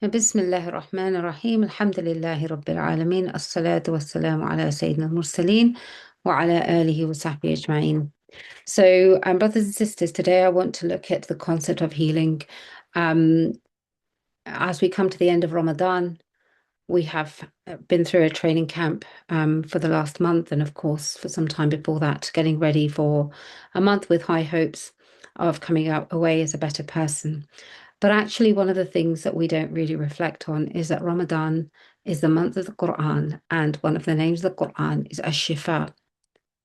بسم الله الرحمن الرحيم الحمد لله رب العالمين الصلاة والسلام على سيدنا المرسلين وعلى آله وصحبه أجمعين. So, brothers and sisters, today I want to look at the concept of healing. Um, as we come to the end of Ramadan, we have been through a training camp for the last month, and of course, for some time before that, getting ready for a month with high hopes of coming out away as a better person. But actually, one of the things that we don't really reflect on is that Ramadan is the month of the Quran, and one of the names of the Quran is Ash-Shifa,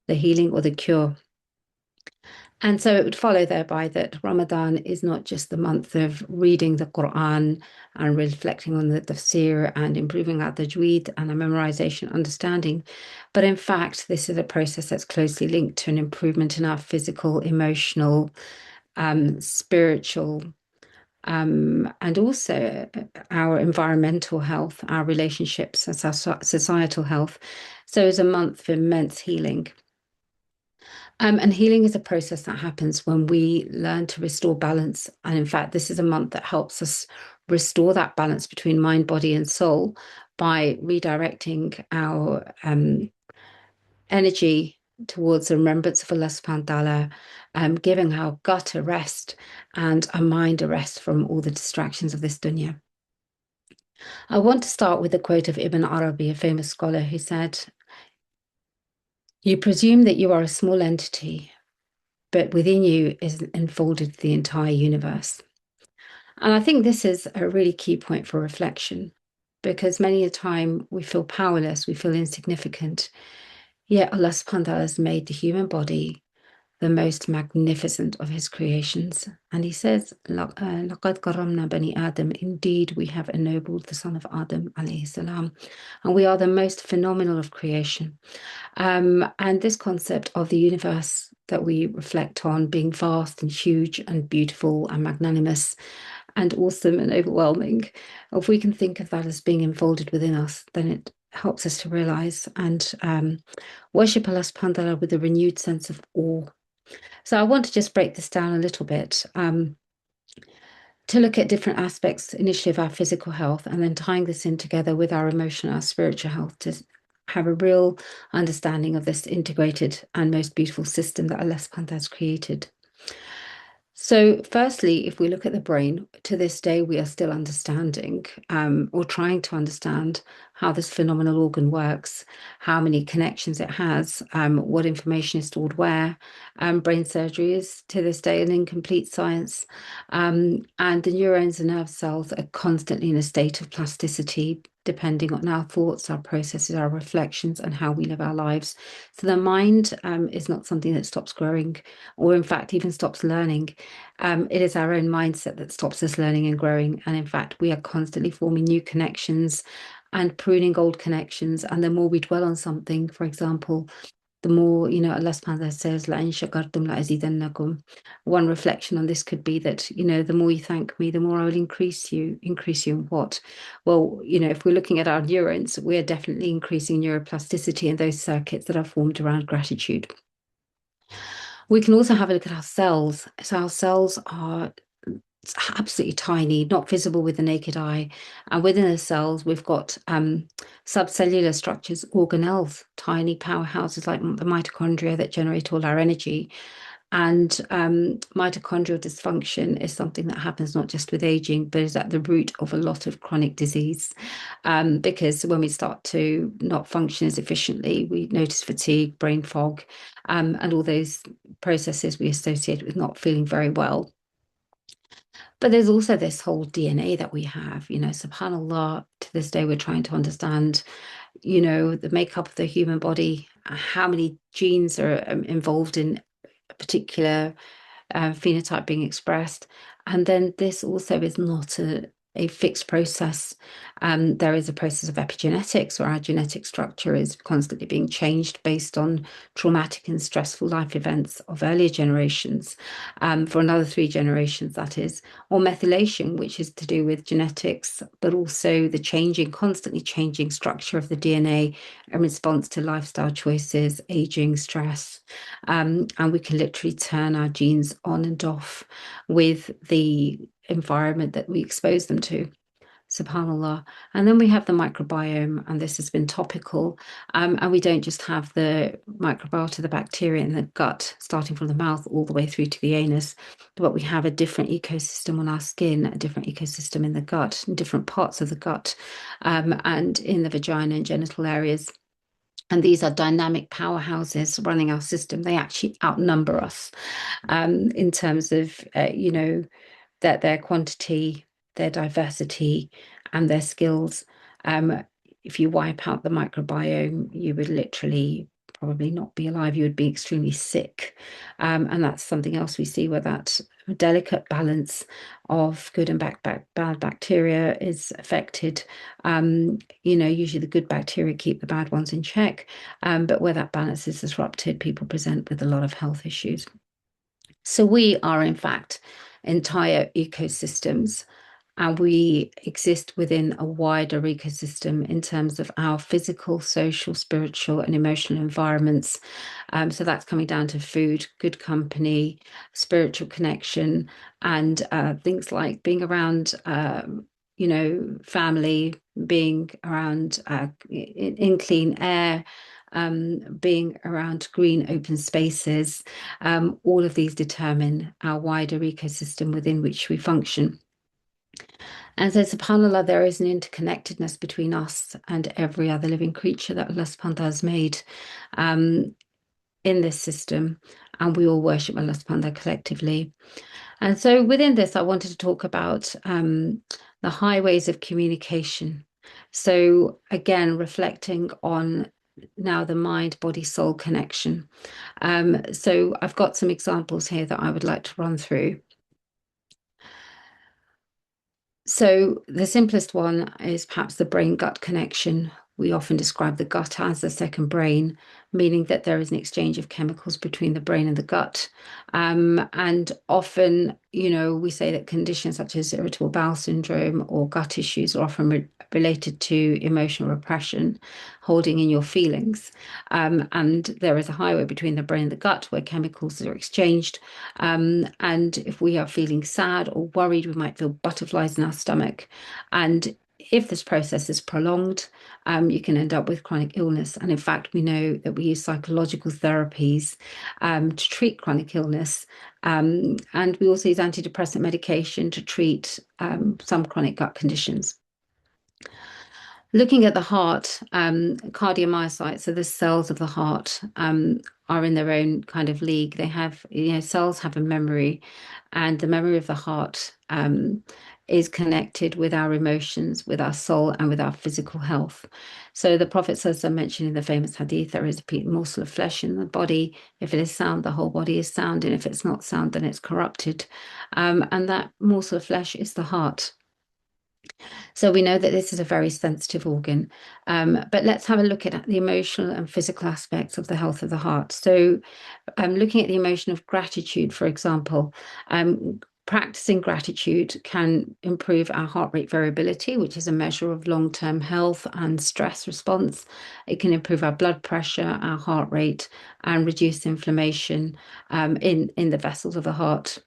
the healing or the cure. And so it would follow thereby that Ramadan is not just the month of reading the Quran and reflecting on the tafsir and improving our tajweed and our memorization understanding, but in fact, this is a process that's closely linked to an improvement in our physical, emotional, spiritual, and also our environmental health, our relationships, and our societal health. So it's a month of immense healing. And healing is a process that happens when we learn to restore balance. And in fact, this is a month that helps us restore that balance between mind, body, and soul by redirecting our energy towards the remembrance of Allah subhanahu wa ta'ala, giving our gut a rest and our mind a rest from all the distractions of this dunya. I want to start with a quote of Ibn Arabi, a famous scholar, who said, "You presume that you are a small entity, but within you is enfolded the entire universe." And I think this is a really key point for reflection, because many a time we feel powerless, we feel insignificant. Yet Allah subhanahu wa ta'ala has made the human body the most magnificent of his creations. And he says, لَقَدْ كَرَّمْنَا بَنِي آدَمَ. Indeed, we have ennobled the son of Adam, alayhi salam. And we are the most phenomenal of creation. And this concept of the universe that we reflect on being vast and huge and beautiful and magnanimous and awesome and overwhelming, if we can think of that as being enfolded within us, then it helps us to realize and worship Allah subhanahu wa ta'ala with a renewed sense of awe. So I want to just break this down a little bit, to look at different aspects initially of our physical health and then tying this in together with our emotional, our spiritual health to have a real understanding of this integrated and most beautiful system that Allah subhanahu wa ta'ala has created. So, firstly, if we look at the brain, to this day, we are still understanding or trying to understand how this phenomenal organ works, how many connections it has, what information is stored where. Brain surgery is to this day an incomplete science. And the neurons and nerve cells are constantly in a state of plasticity, depending on our thoughts, our processes, our reflections, and how we live our lives. So the mind is not something that stops growing, or in fact, even stops learning. It is our own mindset that stops us learning and growing. And in fact, we are constantly forming new connections and pruning old connections. And the more we dwell on something, for example, the more, Allah subhanahu wa ta'ala says, "La in shakartum la azidannakum." One reflection on this could be that, the more you thank me, the more I will increase you. Increase you in what? Well, if we're looking at our neurons, we're definitely increasing neuroplasticity in those circuits that are formed around gratitude. We can also have a look at our cells. So our cells are absolutely tiny, not visible with the naked eye. And within the cells, we've got subcellular structures, organelles, tiny powerhouses like the mitochondria that generate all our energy. And mitochondrial dysfunction is something that happens not just with aging, but is at the root of a lot of chronic disease. Because when we start to not function as efficiently, we notice fatigue, brain fog, and all those processes we associate with not feeling very well. But there's also this whole DNA that we have, subhanAllah, to this day, we're trying to understand, the makeup of the human body, how many genes are involved in a particular phenotype being expressed. And then this also is not a fixed process. There is a process of epigenetics where our genetic structure is constantly being changed based on traumatic and stressful life events of earlier generations, for another 3 generations, that is, or methylation, which is to do with genetics, but also the constantly changing structure of the DNA in response to lifestyle choices, aging, stress. And we can literally turn our genes on and off with the environment that we expose them to. subhanallah. And then we have the microbiome, and this has been topical. And we don't just have the microbiota, the bacteria in the gut, starting from the mouth all the way through to the anus, but we have a different ecosystem on our skin, a different ecosystem in the gut, in different parts of the gut, and in the vagina and genital areas. And these are dynamic powerhouses running our system. They actually outnumber us in terms of, that their quantity, their diversity, and their skills. Um, if you wipe out the microbiome, you would literally probably not be alive. You would be extremely sick. And that's something else we see where that delicate balance of good and bad bacteria is affected. Usually the good bacteria keep the bad ones in check. But where that balance is disrupted, people present with a lot of health issues. So we are, in fact, entire ecosystems, and we exist within a wider ecosystem in terms of our physical, social, spiritual, and emotional environments. So that's coming down to food, good company, spiritual connection, and things like being around, family, being around in clean air. Being around green open spaces, all of these determine our wider ecosystem within which we function. And so, subhanAllah, there is an interconnectedness between us and every other living creature that Allah subhanahu wa ta'ala has made um, in this system. And we all worship Allah subhanahu wa ta'ala collectively. And so, within this, I wanted to talk about the highways of communication. So, again, reflecting on now the mind body soul connection. So, I've got some examples here that I would like to run through. So the simplest one is perhaps the brain-gut connection. We often describe the gut as the second brain, meaning that there is an exchange of chemicals between the brain and the gut. And often, we say that conditions such as irritable bowel syndrome or gut issues are often related to emotional repression, holding in your feelings. And there is a highway between the brain and the gut where chemicals are exchanged. And if we are feeling sad or worried, we might feel butterflies in our stomach. And if this process is prolonged, you can end up with chronic illness. And in fact, we know that we use psychological therapies to treat chronic illness. And we also use antidepressant medication to treat some chronic gut conditions. Looking at the heart, cardiomyocytes, so the cells of the heart, are in their own kind of league. They have, cells have a memory, and the memory of the heart is connected with our emotions, with our soul, and with our physical health. So the Prophet says, I mentioned in the famous hadith, there is a morsel of flesh in the body. If it is sound, the whole body is sound, and if it's not sound, then it's corrupted. And that morsel of flesh is the heart. So we know that this is a very sensitive organ. But let's have a look at the emotional and physical aspects of the health of the heart. So looking at the emotion of gratitude, for example, practicing gratitude can improve our heart rate variability, which is a measure of long-term health and stress response. It can improve our blood pressure, our heart rate, and reduce inflammation in the vessels of the heart.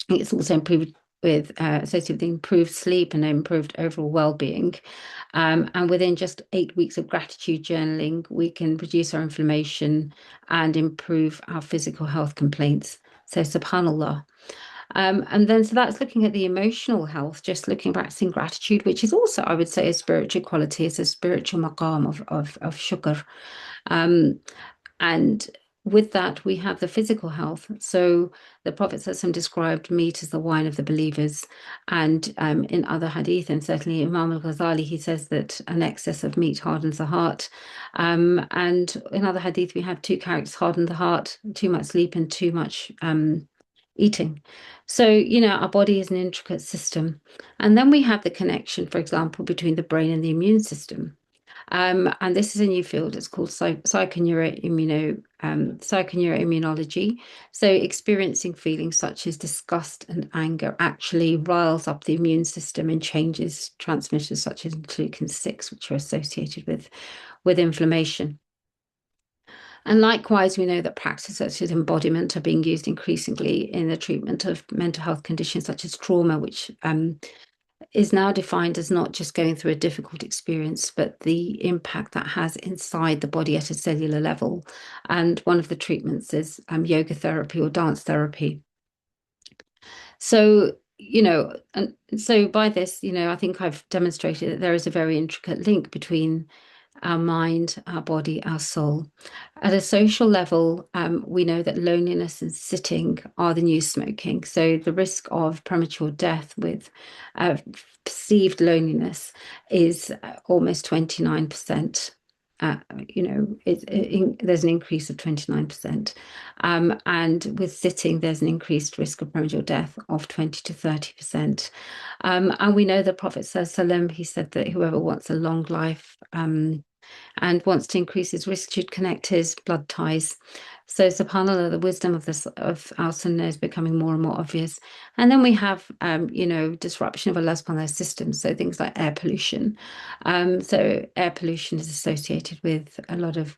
It's also improved with associated with improved sleep and improved overall well-being. And within just 8 weeks of gratitude journaling, we can reduce our inflammation and improve our physical health complaints. So subhanallah. And then so that's looking at the emotional health, just looking at practicing gratitude, which is also, I would say, a spiritual quality. It's a spiritual maqam of shukr. And with that, we have the physical health. So the Prophet ﷺ described meat as the wine of the believers. And in other hadith, and certainly Imam al-Ghazali, he says that an excess of meat hardens the heart. And in other hadith, we have two characters harden the heart, too much sleep and too much eating. So, our body is an intricate system. And then we have the connection, for example, between the brain and the immune system. And this is a new field. It's called psychoneuroimmunology. So experiencing feelings such as disgust and anger actually riles up the immune system and changes transmitters such as interleukin-6, which are associated with inflammation. And likewise, we know that practices such as embodiment are being used increasingly in the treatment of mental health conditions such as trauma, which is now defined as not just going through a difficult experience, but the impact that has inside the body at a cellular level. And one of the treatments is yoga therapy or dance therapy. So, and so by this, I think I've demonstrated that there is a very intricate link between our mind, our body, our soul. At a social level, we know that loneliness and sitting are the new smoking. So the risk of premature death with perceived loneliness is almost 29%. Uh, there's an increase of 29%. And with sitting, there's an increased risk of premature death of 20 to 30%. And we know the Prophet ﷺ, he said that whoever wants a long life, and wants to increase his risk should connect his blood ties. So subhanAllah, the wisdom of this of our sunnah is becoming more and more obvious. And then we have disruption of Allah subhanahu wa ta'ala's systems. So things like air pollution. So air pollution is associated with a lot of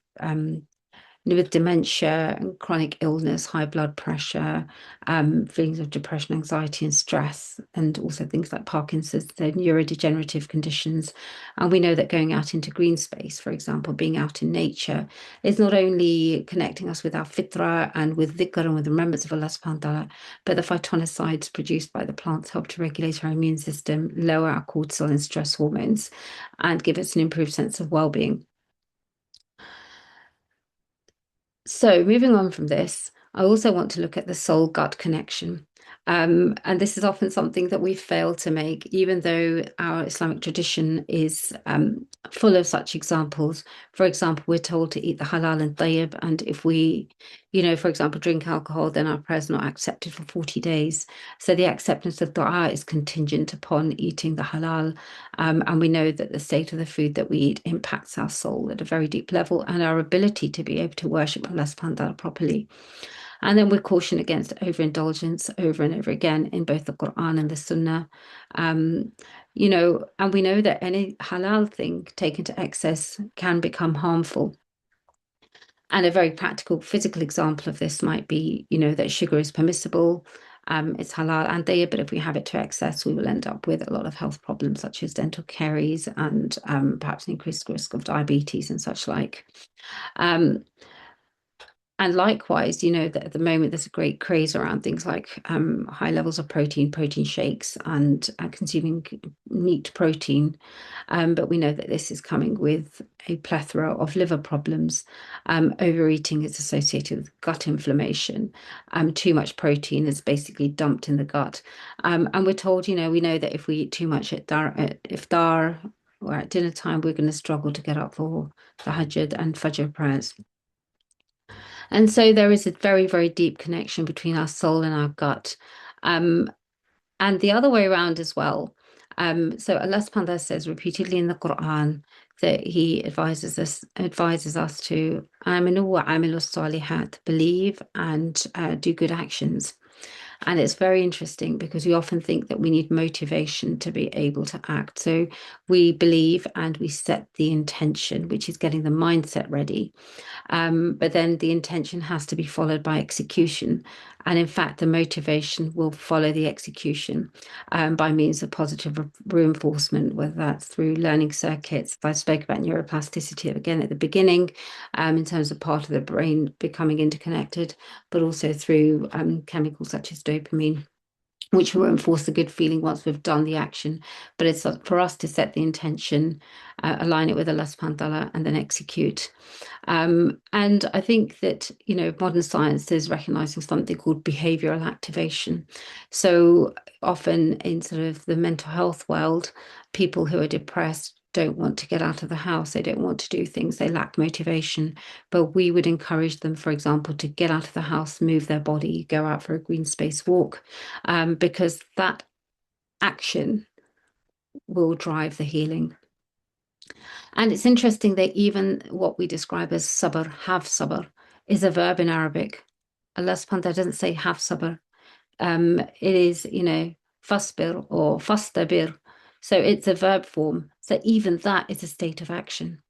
with dementia and chronic illness, high blood pressure, feelings of depression, anxiety, and stress, and also things like Parkinson's, the neurodegenerative conditions. And we know that going out into green space, for example, being out in nature, is not only connecting us with our fitra and with dhikr and with remembrance of Allah subhanahu wa ta'ala, but the phytoncides produced by the plants help to regulate our immune system, lower our cortisol and stress hormones, and give us an improved sense of well-being. So, moving on from this, I also want to look at the soul gut connection. And this is often something that we fail to make, even though our Islamic tradition is full of such examples. For example, we're told to eat the halal and tayyib, and if we, for example, drink alcohol, then our prayer's not accepted for 40 days. So the acceptance of dua is contingent upon eating the halal. And we know that the state of the food that we eat impacts our soul at a very deep level and our ability to be able to worship Allah subhanahu wa ta'ala properly. And then we're cautioned against overindulgence over and over again in both the Quran and the Sunnah. Um, and we know that any halal thing taken to excess can become harmful. And a very practical physical example of this might be, that sugar is permissible, it's halal and tayyib, but if we have it to excess, we will end up with a lot of health problems such as dental caries and perhaps an increased risk of diabetes and such like. And likewise, that at the moment there's a great craze around things like high levels of protein shakes, and consuming neat protein. But we know that this is coming with a plethora of liver problems. Overeating is associated with gut inflammation. Too much protein is basically dumped in the gut. And we're told, we know that if we eat too much at iftar or at dinner time, we're going to struggle to get up for the Tahajjud and Fajr prayers. And so there is a very, very deep connection between our soul and our gut. Um, and the other way around as well. So Allah subhanahu wa ta'ala says repeatedly in the Quran that He advises us to aminu wa amilu salihat, believe and do good actions. And it's very interesting because we often think that we need motivation to be able to act. So we believe and we set the intention, which is getting the mindset ready. But then the intention has to be followed by execution. And in fact, the motivation will follow the execution by means of positive reinforcement, whether that's through learning circuits. I spoke about neuroplasticity again at the beginning, in terms of part of the brain becoming interconnected, but also through chemicals such as dopamine, which will reinforce the good feeling once we've done the action. But it's for us to set the intention, align it with Allah subhanahu wa ta'ala, and then execute. And I think that, modern science is recognizing something called behavioral activation. So often in sort of the mental health world, people who are depressed don't want to get out of the house. They don't want to do things. They lack motivation. But we would encourage them, for example, to get out of the house, move their body, go out for a green space walk, because that action will drive the healing. And it's interesting that even what we describe as sabr, have sabr, is a verb in Arabic. Allah subhanahu wa ta'ala doesn't say have sabr. It is, fasbir or fastabir. So it's a verb form. So even that is a state of action.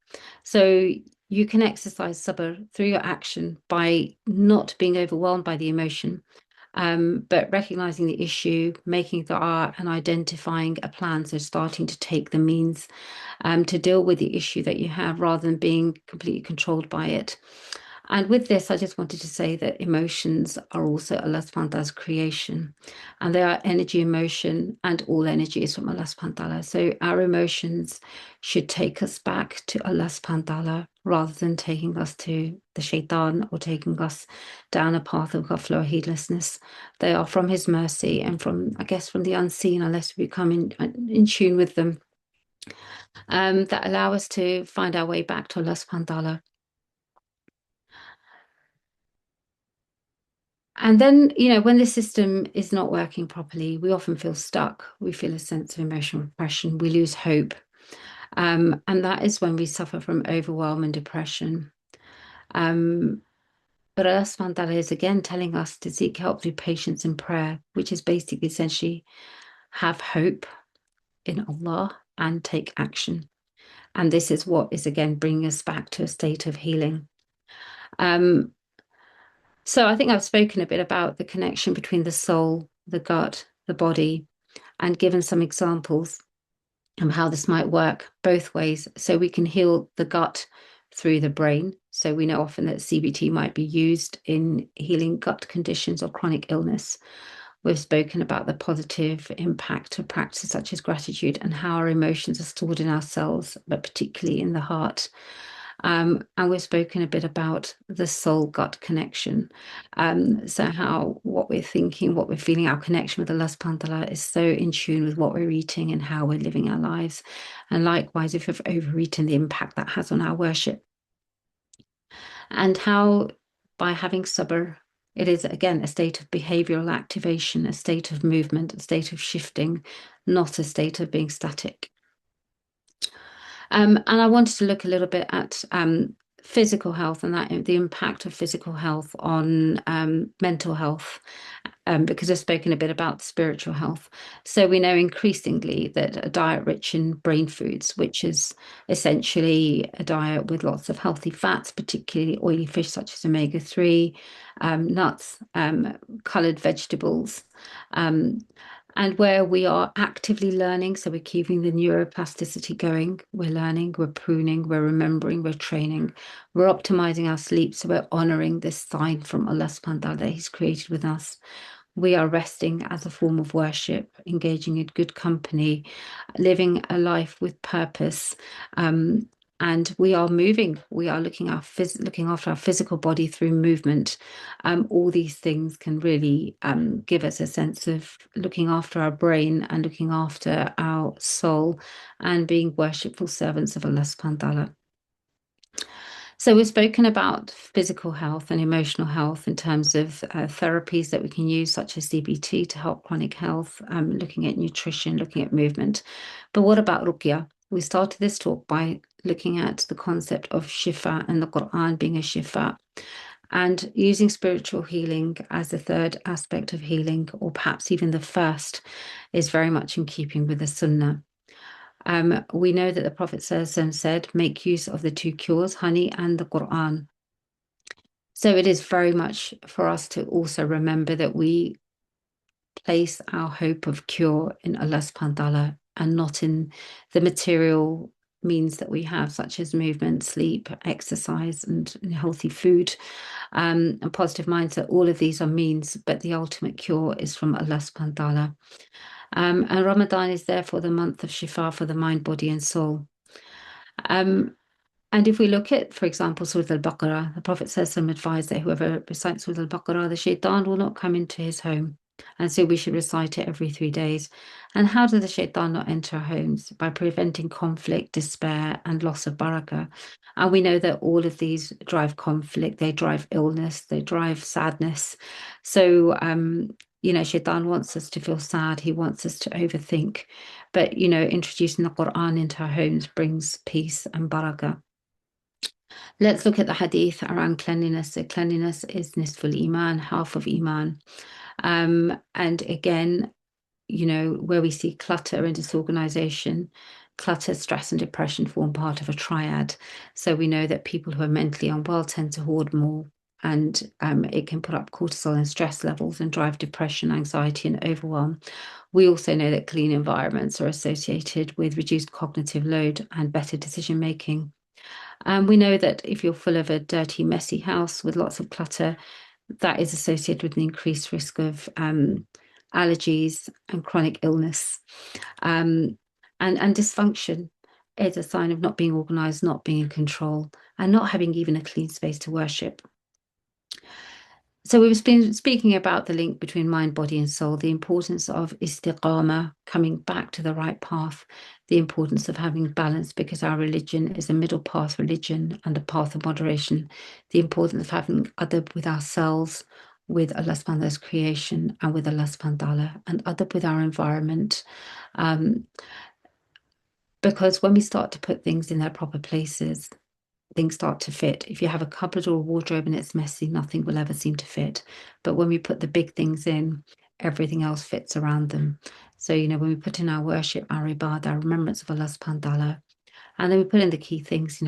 So you can exercise sabr through your action by not being overwhelmed by the emotion, But recognizing the issue, making the art and identifying a plan. So starting to take the means to deal with the issue that you have rather than being completely controlled by it. And with this, I just wanted to say that emotions are also Allah subhanahu wa ta'ala's creation, and they are energy, emotion, and all energy is from Allah subhanahu wa ta'ala. So our emotions should take us back to Allah subhanahu wa ta'ala rather than taking us to the shaitan or taking us down a path of ghafla or heedlessness. They are from his mercy and from, I guess, from the unseen, unless we become in tune with them, that allow us to find our way back to Allah subhanahu wa ta'ala. And then, when the system is not working properly, we often feel stuck. We feel a sense of emotional repression. We lose hope. And that is when we suffer from overwhelm and depression. But Allah subhanahu wa ta'ala is again telling us to seek help through patience and prayer, which is basically essentially have hope in Allah and take action. And this is what is again bringing us back to a state of healing. So I think I've spoken a bit about the connection between the soul, the gut, the body, and given some examples of how this might work both ways. So we can heal the gut through the brain. So we know often that CBT might be used in healing gut conditions or chronic illness. We've spoken about the positive impact of practices such as gratitude and how our emotions are stored in our cells, but particularly in the heart. And we've spoken a bit about the soul-gut connection. So how what we're thinking, what we're feeling, our connection with Allah subhanahu wa ta'ala is so in tune with what we're eating and how we're living our lives. And likewise, if we've overeaten, the impact that has on our worship. And how by having sabr, it is again a state of behavioral activation, a state of movement, a state of shifting, not a state of being static. And I wanted to look a little bit at physical health and the impact of physical health on mental health, because I've spoken a bit about spiritual health. So we know increasingly that a diet rich in brain foods, which is essentially a diet with lots of healthy fats, particularly oily fish such as omega-3, nuts, coloured vegetables, and where we are actively learning, so we're keeping the neuroplasticity going, we're learning, we're pruning, we're remembering, we're training, we're optimizing our sleep, so we're honoring this sign from Allah subhanahu wa ta'ala that He's created with us. We are resting as a form of worship, engaging in good company, living a life with purpose. And we are moving. We are looking after our physical body through movement. All these things can really give us a sense of looking after our brain and looking after our soul and being worshipful servants of Allah subhanahu wa ta'ala. So we've spoken about physical health and emotional health in terms of therapies that we can use, such as CBT to help chronic health, looking at nutrition, looking at movement. But what about ruqya? We started this talk by looking at the concept of shifa and the Quran being a shifa, and using spiritual healing as the third aspect of healing, or perhaps even the first, is very much in keeping with the Sunnah. We know that the Prophet said, make use of the two cures, honey and the Quran. So it is very much for us to also remember that we place our hope of cure in Allah subhanahu wa ta'ala and not in the material means that we have, such as movement, sleep, exercise, and healthy food, and positive mindset. All of these are means, but the ultimate cure is from Allah subhanahu wa ta'ala. And Ramadan is therefore the month of shifa for the mind, body, and soul. And if we look at, for example, Surah Al-Baqarah, the Prophet says some advice that whoever recites Surah Al-Baqarah, the shaitan will not come into his home. And so we should recite it every 3 days. And how does the shaitan not enter our homes? By preventing conflict, despair, and loss of barakah. And we know that all of these drive conflict, they drive illness, they drive sadness. So, shaitan wants us to feel sad. He wants us to overthink. But, introducing the Quran into our homes brings peace and barakah. Let's look at the hadith around cleanliness. So cleanliness is nisful iman, half of iman. And again, where we see clutter and disorganization, clutter, stress, and depression form part of a triad. So we know that people who are mentally unwell tend to hoard more. and it can put up cortisol and stress levels and drive depression, anxiety, and overwhelm. We also know that clean environments are associated with reduced cognitive load and better decision making. And we know that if you're full of a dirty, messy house with lots of clutter, that is associated with an increased risk of allergies and chronic illness. And dysfunction is a sign of not being organized, not being in control, and not having even a clean space to worship. So we've been speaking about the link between mind, body, and soul, the importance of istiqama, coming back to the right path, the importance of having balance, because our religion is a middle path religion and a path of moderation, the importance of having adab with ourselves, with Allah subhanahu wa ta'ala's creation, and with Allah subhanahu wa ta'ala, and adab with our environment. Because when we start to put things in their proper places, things start to fit. If you have a cupboard or a wardrobe and it's messy, nothing will ever seem to fit. But when we put the big things in, everything else fits around them. So, when we put in our worship, our ibadah, our remembrance of Allah subhanahu wa ta'ala, and then we put in the key things,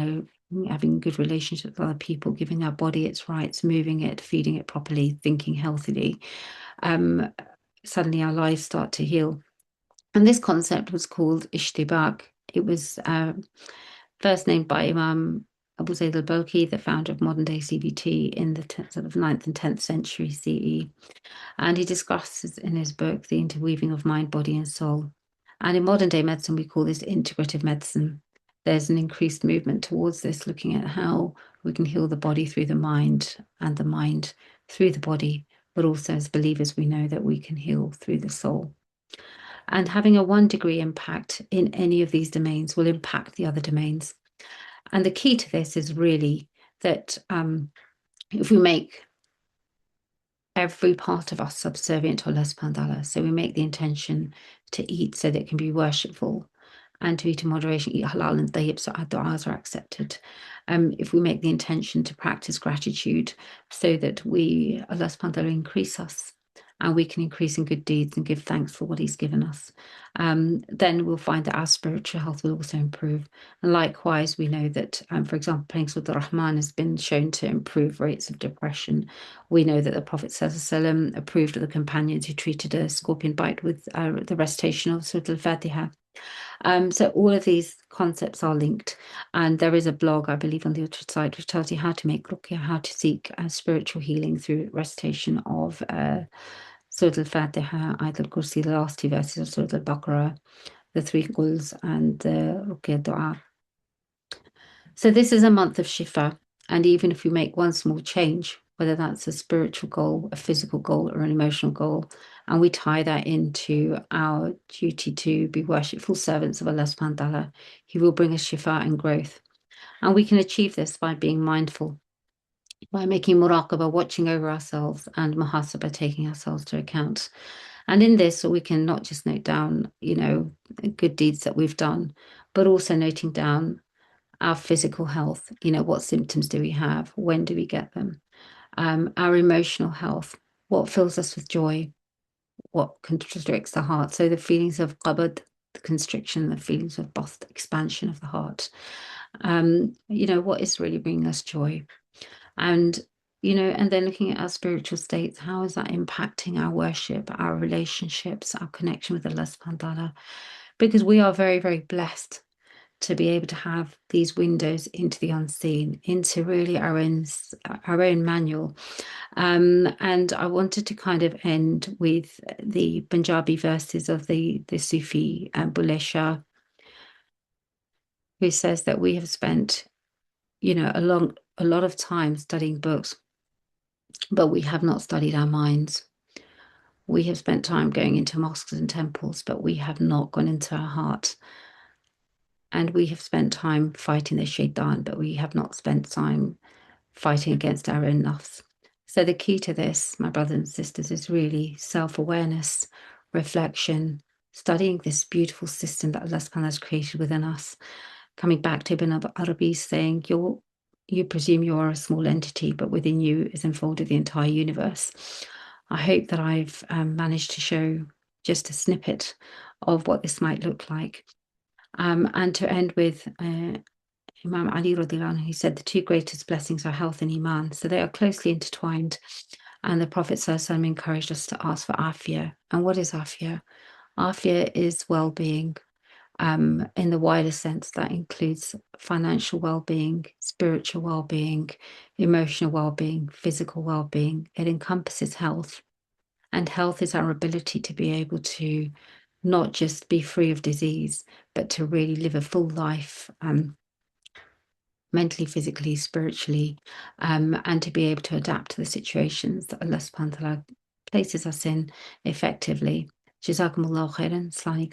having good relationships with other people, giving our body its rights, moving it, feeding it properly, thinking healthily, suddenly our lives start to heal. And this concept was called ishtibak. It was first named by Imam Abu Zayd al-Balkhi, the founder of modern-day CBT in the sort of 9th and 10th century CE. And he discusses in his book the interweaving of mind, body, and soul. And in modern-day medicine, we call this integrative medicine. There's an increased movement towards this, looking at how we can heal the body through the mind and the mind through the body, but also as believers, we know that we can heal through the soul. And having a 1-degree impact in any of these domains will impact the other domains. And the key to this is really that if we make every part of us subservient to Allah subhanahu wa ta'ala, so we make the intention to eat so that it can be worshipful, and to eat in moderation, eat halal and tayyib, so our du'as are accepted. If we make the intention to practice gratitude so that Allah subhanahu wa ta'ala increase us, and we can increase in good deeds and give thanks for what he's given us, then we'll find that our spiritual health will also improve. And likewise, we know that, for example, praying Surah Al-Rahman has been shown to improve rates of depression. We know that the Prophet ﷺ approved of the companions who treated a scorpion bite with the recitation of Surah Al-Fatiha. So all of these concepts are linked, and there is a blog, I believe, on the other side which tells you how to make ruqya, how to seek spiritual healing through recitation of Surah Al-Fatiha, Ayat al-Kursi, the last 2 verses of Surah Al-Baqarah, the 3 quls, and the ruqya dua. So this is a month of shifa, and even if we make one small change, whether that's a spiritual goal, a physical goal, or an emotional goal, and we tie that into our duty to be worshipful servants of Allah subhanahu wa ta'ala, He will bring us shifa and growth. And we can achieve this by being mindful, by making muraqabah, watching over ourselves, and muhasabah, taking ourselves to account. And in this, we can not just note down, good deeds that we've done, but also noting down our physical health. What symptoms do we have? When do we get them? Our emotional health, what fills us with joy? What constricts the heart? So the feelings of qabd, the constriction, the feelings of bast, expansion of the heart. What is really bringing us joy? And and then looking at our spiritual states, how is that impacting our worship, our relationships, our connection with Allah subhanahu wa ta'ala? Because we are very, very blessed to be able to have these windows into the unseen, into really our own manual. And I wanted to kind of end with the Punjabi verses of the Sufi Bulleh Shah, who says that we have spent, a lot of time studying books, but we have not studied our minds. We have spent time going into mosques and temples, but we have not gone into our heart. And we have spent time fighting the shaitan, but we have not spent time fighting against our own nafs. So the key to this, my brothers and sisters, is really self-awareness, reflection, studying this beautiful system that Allah subhanahu wa ta'ala has created within us. Coming back to Ibn Arabi saying, you presume you are a small entity, but within you is enfolded the entire universe. I hope that I've managed to show just a snippet of what this might look like. And to end with Imam Ali radiallahu anhu, he said the two greatest blessings are health and iman. So they are closely intertwined. And the Prophet ﷺ encouraged us to ask for afia. And what is afia? Afia is well-being. In the wider sense, that includes financial well-being, spiritual well-being, emotional well-being, physical well-being. It encompasses health. And health is our ability to be able to not just be free of disease, but to really live a full life, mentally, physically, spiritually, and to be able to adapt to the situations that Allah subhanahu wa ta'ala places us in effectively. Jazakumullah khairan. Slani